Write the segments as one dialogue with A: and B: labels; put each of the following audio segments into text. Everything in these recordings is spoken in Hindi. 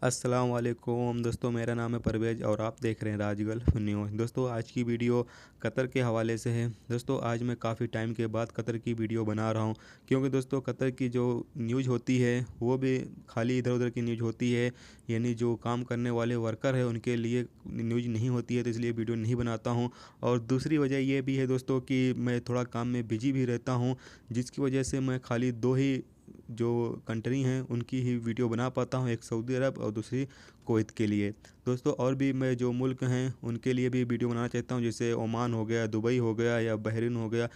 A: अस्सलाम वालेकुम दोस्तों, मेरा नाम है परवेज़ और आप देख रहे हैं राजगल्फ न्यूज़। दोस्तों, आज की वीडियो कतर के हवाले से है। दोस्तों, आज मैं काफ़ी टाइम के बाद कतर की वीडियो बना रहा हूं, क्योंकि दोस्तों कतर की जो न्यूज़ होती है वो भी खाली इधर उधर की न्यूज़ होती है, यानी जो काम करने वाले वर्कर है उनके लिए न्यूज़ नहीं होती है, तो इसलिए वीडियो नहीं बनाता हूँ। और दूसरी वजह ये भी है दोस्तों कि मैं थोड़ा काम में बिजी भी रहता हूँ, जिसकी वजह से मैं खाली दो ही जो कंट्री हैं उनकी ही वीडियो बना पाता हूँ, एक सऊदी अरब और दूसरी कुवैत के लिए। दोस्तों, और भी मैं जो मुल्क हैं उनके लिए भी वीडियो बनाना चाहता हूँ, जैसे ओमान हो गया, दुबई हो गया या बहरीन हो गया,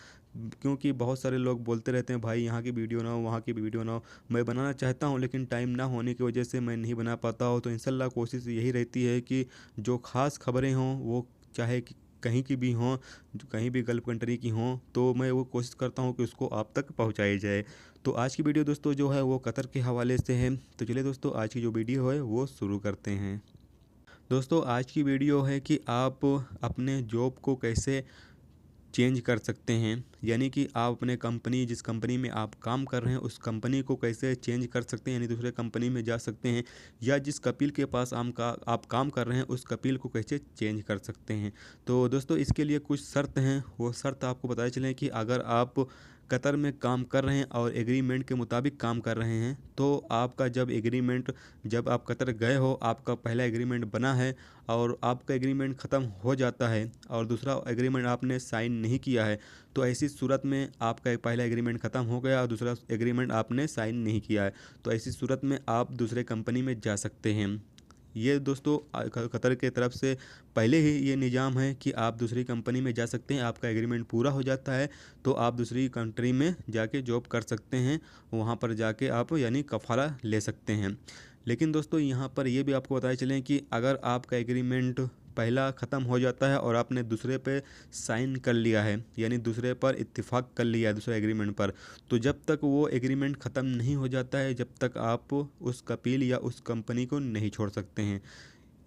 A: क्योंकि बहुत सारे लोग बोलते रहते हैं भाई यहाँ की वीडियो ना हो, वहाँ की वीडियो ना हो। मैं बनाना चाहता हूँ लेकिन टाइम ना होने की वजह से मैं नहीं बना पाता हूँ। तो इंशाल्लाह कोशिश यही रहती है कि जो ख़ास खबरें हों वो चाहे कहीं की भी हों, जो कहीं भी गल्फ़ कंट्री की हों, तो मैं वो कोशिश करता हूँ कि उसको आप तक पहुँचाई जाए। तो आज की वीडियो दोस्तों जो है वो कतर के हवाले से है। तो चलिए दोस्तों, आज की जो वीडियो है वो शुरू करते हैं। दोस्तों, आज की वीडियो है कि आप अपने जॉब को कैसे चेंज कर सकते हैं, यानी कि आप अपने कंपनी जिस कंपनी में आप काम कर रहे हैं उस कंपनी को कैसे चेंज कर सकते हैं, यानी दूसरे कंपनी में जा सकते हैं, या जिस कपिल के पास आप काम कर रहे हैं उस कपिल को कैसे चेंज कर सकते हैं। तो दोस्तों, इसके लिए कुछ शर्त हैं, वो शर्त आपको बताते चलें कि अगर आप कतर में काम कर रहे हैं और एग्रीमेंट के मुताबिक काम कर रहे हैं, तो आपका जब आप कतर गए हो, आपका पहला एग्रीमेंट बना है और आपका एग्रीमेंट ख़त्म हो जाता है और दूसरा एग्रीमेंट आपने साइन नहीं किया है, तो ऐसी सूरत में आपका एक पहला एग्रीमेंट ख़त्म हो गया और दूसरा एग्रीमेंट आपने साइन नहीं किया है, तो ऐसी सूरत में आप दूसरे कंपनी में जा सकते हैं। ये दोस्तों कतर के तरफ से पहले ही ये निज़ाम है कि आप दूसरी कंपनी में जा सकते हैं। आपका एग्रीमेंट पूरा हो जाता है तो आप दूसरी कंट्री में जाके जॉब कर सकते हैं, वहाँ पर जाके आप यानी कफ़ाला ले सकते हैं। लेकिन दोस्तों, यहाँ पर ये भी आपको बताए चलें कि अगर आपका एग्रीमेंट पहला ख़त्म हो जाता है और आपने दूसरे पे साइन कर लिया है, यानी दूसरे पर इत्तेफाक कर लिया है दूसरे एग्रीमेंट पर, तो जब तक वो एग्रीमेंट ख़त्म नहीं हो जाता है जब तक आप उस कपील या उस कंपनी को नहीं छोड़ सकते हैं।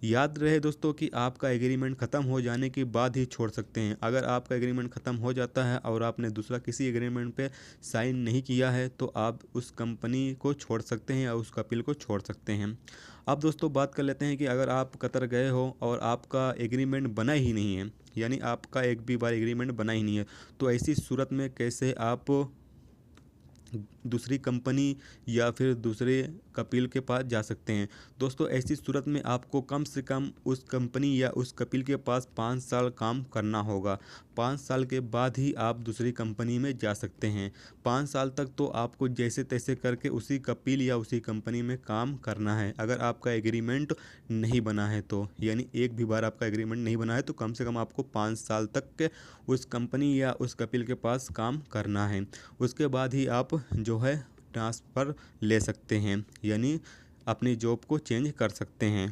A: याद रहे दोस्तों कि आपका एग्रीमेंट ख़त्म हो जाने के बाद ही छोड़ सकते हैं। अगर आपका एग्रीमेंट ख़त्म हो जाता है और आपने दूसरा किसी एग्रीमेंट पे साइन नहीं किया है तो आप उस कंपनी को छोड़ सकते हैं या उस कपिल को छोड़ सकते हैं। अब दोस्तों, बात कर लेते हैं कि अगर आप कतर गए हो और आपका एग्रीमेंट बना ही नहीं है, यानी आपका एक भी बार एग्रीमेंट बना ही नहीं है, तो ऐसी सूरत में कैसे आप दूसरी कंपनी या फिर दूसरे कपिल के पास जा सकते हैं। दोस्तों, ऐसी सूरत में आपको कम से कम उस कंपनी या उस कपिल के पास 5 साल काम करना होगा। 5 साल के बाद ही आप दूसरी कंपनी में जा सकते हैं। 5 साल तक तो आपको जैसे तैसे करके उसी कपिल या उसी कंपनी में काम करना है, अगर आपका एग्रीमेंट नहीं बना है तो, यानी एक भी बार आपका एग्रीमेंट नहीं बना है तो कम से कम आपको 5 साल तक के उस कंपनी या उस कपिल के पास काम करना है। उसके बाद ही आप जो है ट्रांसफ़र ले सकते हैं, यानी अपनी जॉब को चेंज कर सकते हैं।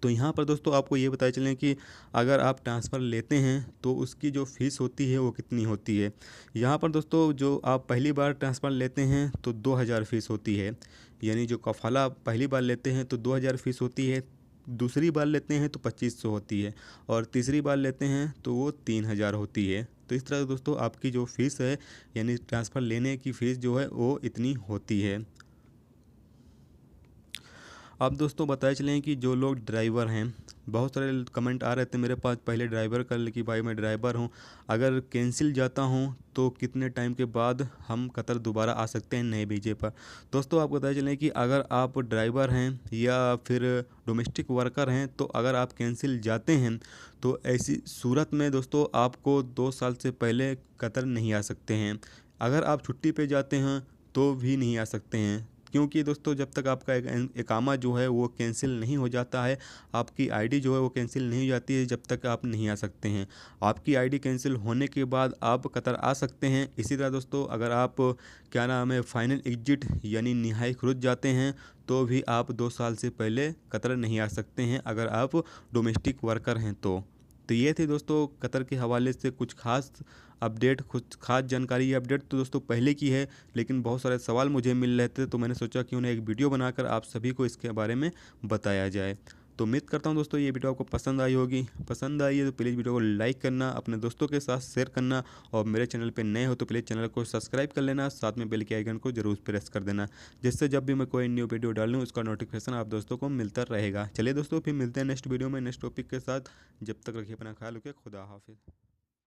A: तो यहाँ पर दोस्तों आपको ये बताए चलें कि अगर आप ट्रांसफ़र लेते हैं तो उसकी जो फ़ीस होती है वो कितनी होती है। यहाँ पर दोस्तों, जो आप पहली बार ट्रांसफ़र लेते हैं तो 2000 फ़ीस होती है, यानी जो कफ़ाला पहली बार लेते हैं तो 2000 फ़ीस होती है, दूसरी बार लेते हैं तो 2500 होती है और तीसरी बार लेते हैं तो वो 3000 होती है। तो इस तरह से दोस्तों आपकी जो फ़ीस है, यानी ट्रांसफ़र लेने की फ़ीस जो है वो इतनी होती है। अब दोस्तों, बताए चलें कि जो लोग ड्राइवर हैं, बहुत सारे कमेंट आ रहे थे मेरे पास पहले ड्राइवर का कि भाई मैं ड्राइवर हूं, अगर कैंसिल जाता हूं तो कितने टाइम के बाद हम कतर दोबारा आ सकते हैं नए वीज़े पर। दोस्तों, आपको बताए चलें कि अगर आप ड्राइवर हैं या फिर डोमेस्टिक वर्कर हैं, तो अगर आप कैंसिल जाते हैं तो ऐसी सूरत में दोस्तों आपको 2 साल से पहले कतर नहीं आ सकते हैं। अगर आप छुट्टी पे जाते हैं तो भी नहीं आ सकते हैं, क्योंकि दोस्तों जब तक आपका इकामा जो है वो कैंसिल नहीं हो जाता है, आपकी आईडी जो है वो कैंसिल नहीं हो जाती है, जब तक आप नहीं आ सकते हैं। आपकी आईडी कैंसिल होने के बाद आप कतर आ सकते हैं। इसी तरह दोस्तों, अगर आप क्या नाम है फाइनल एग्जिट यानी निहाई खुरुज जाते हैं तो भी आप 2 साल से पहले कतर नहीं आ सकते हैं, अगर आप डोमेस्टिक वर्कर हैं तो ये थी दोस्तों कतर के हवाले से कुछ खास अपडेट, कुछ खास जानकारी। ये अपडेट तो दोस्तों पहले की है, लेकिन बहुत सारे सवाल मुझे मिल रहे थे तो मैंने सोचा क्यों ना एक वीडियो बनाकर आप सभी को इसके बारे में बताया जाए। तो उम्मीद करता हूँ दोस्तों ये वीडियो आपको पसंद आई होगी। पसंद आई है तो प्लीज़ वीडियो को लाइक करना, अपने दोस्तों के साथ शेयर करना, और मेरे चैनल पे नए हो तो प्लीज़ चैनल को सब्सक्राइब कर लेना, साथ में बेल के आइकन को जरूर प्रेस कर देना, जिससे जब भी मैं कोई न्यू वीडियो डालूँ उसका नोटिफिकेशन आप दोस्तों को मिलता रहेगा। चलिए दोस्तों फिर मिलते हैं नेक्स्ट वीडियो में नेक्स्ट टॉपिक के साथ। जब तक रखिए अपना ख्याल, रखिए, खुदा हाफिज़।